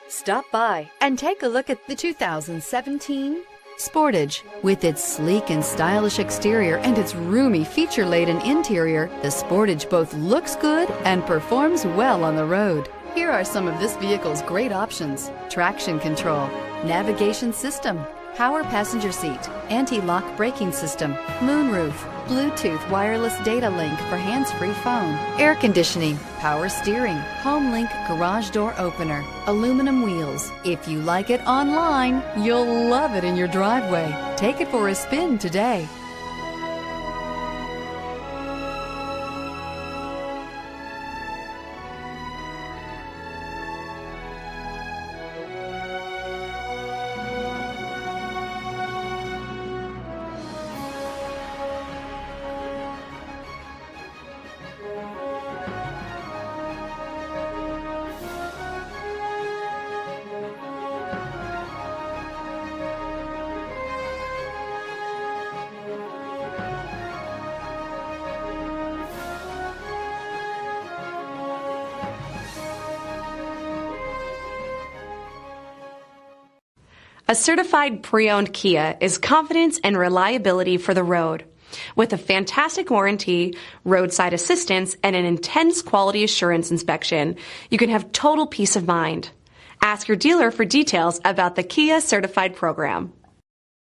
Stop by and take a look at the 2017 Sportage. With its sleek and stylish exterior and its roomy feature-laden interior, the Sportage both looks good and performs well on the road. Here are some of this vehicle's great options: traction control, navigation system, power passenger seat, anti-lock braking system, moonroof, Bluetooth wireless data link for hands-free phone, air conditioning, power steering, home link garage door opener, aluminum wheels. If you like it online, you'll love it in your driveway. Take it for a spin today. A certified pre-owned Kia is confidence and reliability for the road. With a fantastic warranty, roadside assistance, and an intense quality assurance inspection, you can have total peace of mind. Ask your dealer for details about the Kia Certified program.